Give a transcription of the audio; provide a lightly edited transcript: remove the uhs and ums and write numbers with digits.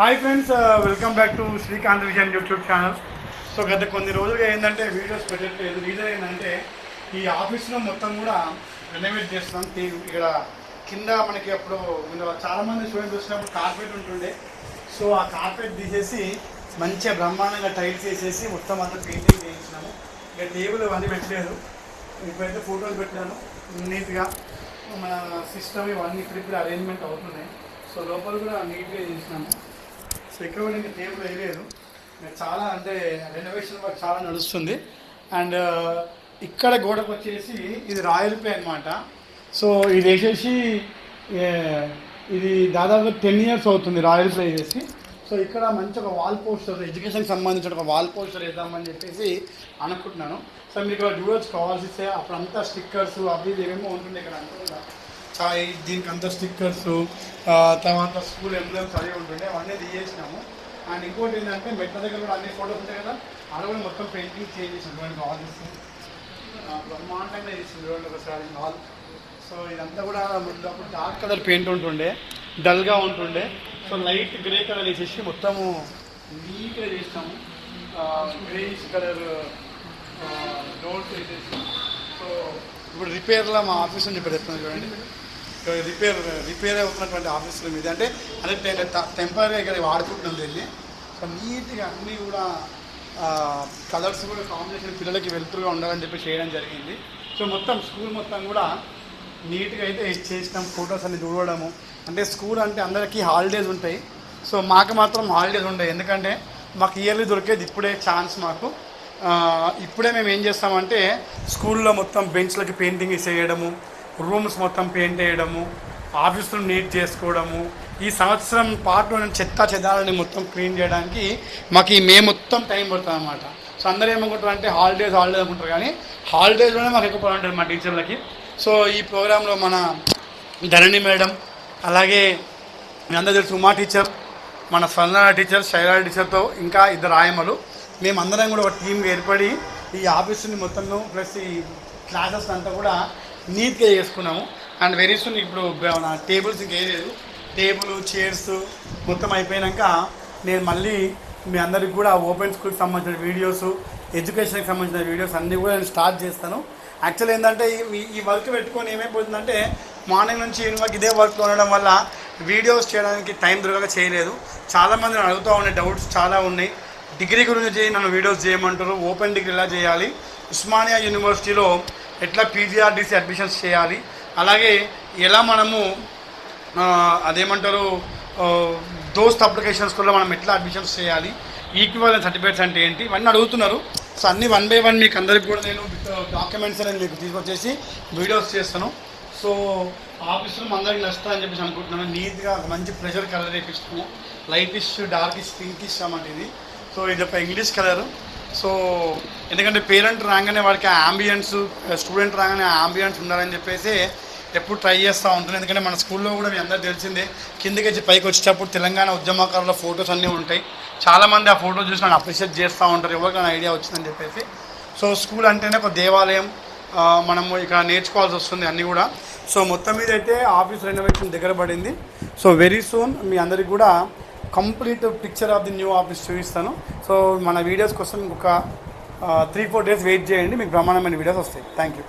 Hi friends, welcome back to Srikanth vision YouTube channel. So గత కొన్ని రోజులుగా ఏంటంటే వీడియోస్ పెట్టట్లేదు. రీజన్ ఏంటంటే ఈ ఆఫీస్లో మొత్తం కూడా రెనోవేట్ చేస్తున్నాం. ఇక్కడ కింద మనకి అప్పుడు చాలామంది స్టూడెంట్స్ వచ్చినప్పుడు కార్పెట్ ఉంటుండే. సో ఆ కార్పెట్ తీసేసి మంచిగా బ్రహ్మాండంగా టైల్స్ వేసేసి మొత్తం అంతా పెయింటింగ్ చేయించినాము. ఇక టేబుల్ అవన్నీ పెట్టలేదు. ఇప్పుడైతే ఫోటోలు పెట్టాను నీట్గా. మన సిస్టమ్ ఇవన్నీ ఇప్పుడు అరేంజ్మెంట్ అవుతున్నాయి. సో లోపల కూడా నీట్గా చేసినాము. సో ఇక్కడ కూడా ఇంకా టేబుల్ వేయలేదు. చాలా అంటే రెనోవేషన్ వర్క్ చాలా నడుస్తుంది. అండ్ ఇక్కడ గోడకు వచ్చేసి ఇది రాయల్ ప్లే అనమాట. సో ఇది వేసేసి ఇది దాదాపు 10 years అవుతుంది రాయల్ ప్లే వేసి. సో ఇక్కడ మంచి ఒక వాల్ పోస్టర్, ఎడ్యుకేషన్కి సంబంధించిన ఒక వాల్ పోస్టర్ వేద్దామని చెప్పేసి అనుకుంటున్నాను. సో మీకు ఇక్కడ చూడవచ్చు, కావాల్సి అప్పుడంతా స్టిక్కర్స్ అవి ఏమేమో ఉంటుండే ఇక్కడ అంతా. దీనికి అంతా స్టిక్కర్స్, తర్వాత స్కూల్ ఎంబ్లమ్స్ అవి ఉంటుండే, అవన్నీ తీసేసినాము. అండ్ ఇంకోటి ఏంటంటే మెట్ల దగ్గర కూడా అన్ని ఫోటోస్ ఉంటాయి కదా, అక్కడ కూడా మొత్తం పెయింటింగ్ చేంజ్ చేసినటువంటి ఆల్స్ బ్రహ్మాండంగా చేసింది ఒకసారి హాల్. సో ఇదంతా కూడా అప్పుడు డార్క్ కలర్ పెయింట్ ఉంటుండే, డల్గా ఉంటుండే. సో లైట్ గ్రే కలర్ వేసేసి మొత్తము నీట్గా చేసినాము. గ్రేయిష్ కలర్ డోర్స్ వేసేసి. సో ఇప్పుడు రిపేర్లో మా ఆఫీస్ నుంచి ఇప్పుడు చెప్తున్నాను చూడండి. రిపేర్ అవుతున్నటువంటి ఆఫీసుల మీద అంటే టెంపరీ ఇక్కడ వాడుకుంటున్నాం దీన్ని. సో నీట్గా అన్నీ కూడా కలర్స్ కూడా కాంబినేషన్ పిల్లలకి వెళ్తురుగా ఉండాలని చెప్పి చేయడం జరిగింది. సో మొత్తం స్కూల్ మొత్తం కూడా నీట్గా అయితే చేసినాం. ఫొటోస్ అన్ని చూడడము అంటే స్కూల్ అంటే అందరికీ హాలిడేస్ ఉంటాయి. సో మాకు మాత్రం హాలిడేస్ ఉంటాయి. ఎందుకంటే మాకు ఇయర్లీ దొరికేది ఇప్పుడే ఛాన్స్ మాకు. ఇప్పుడే మేము ఏం చేస్తామంటే స్కూల్లో మొత్తం బెంచ్లకి పెయింటింగ్ వేసేయడము, రూమ్స్ మొత్తం పెయింట్ వేయడము, ఆఫీసులు నీట్ చేసుకోవడము. ఈ సంవత్సరం పాటు చెత్త చెదాలని మొత్తం క్లీన్ చేయడానికి మాకు ఈ మే మొత్తం టైం పడుతుంది అన్నమాట. సో అందరూ ఏమనుకుంటారు అంటే హాలిడేస్ అనుకుంటారు, కానీ హాలిడేస్లోనే మాకు ఎక్కువ పని ఉంటుంది మా టీచర్లకి. సో ఈ ప్రోగ్రాంలో మన ధరణి మేడం, అలాగే మీ అందరూ తెలుసు ఉమా టీచర్, మన స్వర్ణ టీచర్, శైలా టీచర్తో ఇంకా 2 ఆయమ్మలు, మేమందరం కూడా ఒక టీంగా ఏర్పడి ఈ ఆఫీసుని మొత్తము ప్లస్ ఈ క్లాసెస్ అంతా కూడా నీట్గా చేసుకున్నాము. అండ్ వెరీ సూన్ ఇప్పుడు మన టేబుల్స్ ఇంకేం లేదు, టేబుల్ చైర్స్ మొత్తం అయిపోయాక నేను మళ్ళీ మీ అందరికి కూడా ఓపెన్ స్కూల్కి సంబంధించిన వీడియోస్, ఎడ్యుకేషన్కి సంబంధించిన వీడియోస్ అన్నీ కూడా నేను స్టార్ట్ చేస్తాను. యాక్చువల్లీ ఏంటంటే ఈ వర్క్ పెట్టుకొని ఏమైపోతుందంటే మార్నింగ్ నుంచి ఈవినింగ్ వరకు ఇదే వర్క్లో ఉండడం వల్ల వీడియోస్ చేయడానికి టైం దొరకక చేయలేదు. చాలామంది నన్ను అడుగుతూ ఉన్నాయి, డౌట్స్ చాలా ఉన్నాయి. డిగ్రీ గురించి నన్ను వీడియోస్ చేయమంటారు, ఓపెన్ డిగ్రీ ఎలా చేయాలి, ఉస్మానియా యూనివర్సిటీలో ఎట్లా పీజీఆర్డీసీ అడ్మిషన్స్ చేయాలి, అలాగే ఎలా మనము అదేమంటారు దోస్త్ అప్లికేషన్స్ కూడా మనం ఎట్లా అడ్మిషన్స్ చేయాలి, ఈక్వివలెంట్ సర్టిఫికేట్స్ అంటే ఏంటి, ఇవన్నీ అడుగుతున్నారు. సో అన్నీ 1 by 1 మీకు అందరికీ కూడా నేను డాక్యుమెంట్స్ అనేది మీకు తీసుకొచ్చేసి వీడియోస్ చేస్తాను. సో ఆఫీసులో అందరికి నచ్చుతాయని చెప్పేసి అనుకుంటున్నాను. నీట్గా మంచి ప్రెషర్ కలర్ వేపిస్తాము, లైటిష్ డార్కిష్ పింకిష్ అన్నమాట ఇది. సో ఇది ఒక ఇంగ్లీష్ కలరు. సో ఎందుకంటే పేరెంట్ రాగానే వాడికి ఆ అంబియన్స్, స్టూడెంట్ రాగానే ఆ అంబియన్స్ ఉండాలని చెప్పేసి ఎప్పుడు ట్రై చేస్తూ ఉంటుంది. ఎందుకంటే మన స్కూల్లో కూడా మీ అందరూ తెలిసిందే, కిందకి వచ్చి పైకి వచ్చేటప్పుడు తెలంగాణ ఉద్యమకారుల ఫొటోస్ అన్నీ ఉంటాయి. చాలామంది ఆ ఫోటో చూసి నన్ను అప్రిషియేట్ చేస్తూ ఉంటారు, ఎవరికైనా ఐడియా వచ్చిందని చెప్పేసి. సో స్కూల్ అంటేనే ఒక దేవాలయం, మనము ఇక్కడ నేర్చుకోవాల్సి వస్తుంది అన్నీ కూడా. సో మొత్తం మీద అయితే ఆఫీస్ రెనోవేషన్ దగ్గర పడింది. సో వెరీ సూన్ మీ అందరికి కూడా complete picture of the new office చూపిస్తాను. సో మన వీడియోస్ కోసం ఒక 3-4 days వెయిట్ చేయండి, మీకు బ్రహ్మాండమైన వీడియోస్ వస్తాయి. Thank you.